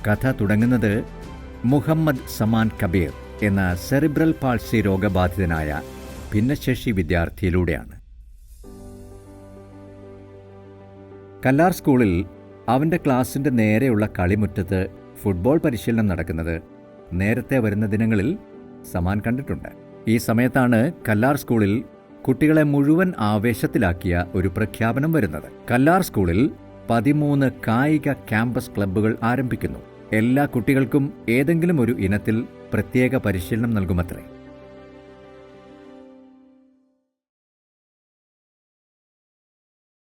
കഥ തുടങ്ങുന്നത് മുഹമ്മദ് സമാൻ കബീർ എന്ന സെറിബ്രൽ പാൾസി രോഗബാധിതനായ ഭിന്നശേഷി വിദ്യാർത്ഥിയിലൂടെയാണ്. കല്ലാർ സ്കൂളിൽ അവൻ്റെ ക്ലാസിൻ്റെ നേരെയുള്ള കളിമുറ്റത്ത് ഫുട്ബോൾ പരിശീലനം നടക്കുന്നത് നേരത്തെ വരുന്ന ദിനങ്ങളിൽ സമാൻ കണ്ടിട്ടുണ്ട്. ഈ സമയത്താണ് കല്ലാർ സ്കൂളിൽ കുട്ടികളെ മുഴുവൻ ആവേശത്തിലാക്കിയ ഒരു പ്രഖ്യാപനം വരുന്നത്. കല്ലാർ സ്കൂളിൽ 13 കായിക ക്യാമ്പസ് ക്ലബ്ബുകൾ ആരംഭിക്കുന്നു. എല്ലാ കുട്ടികൾക്കും ഏതെങ്കിലും ഒരു ഇനത്തിൽ പ്രത്യേക പരിശീലനം നൽകുമത്രേ.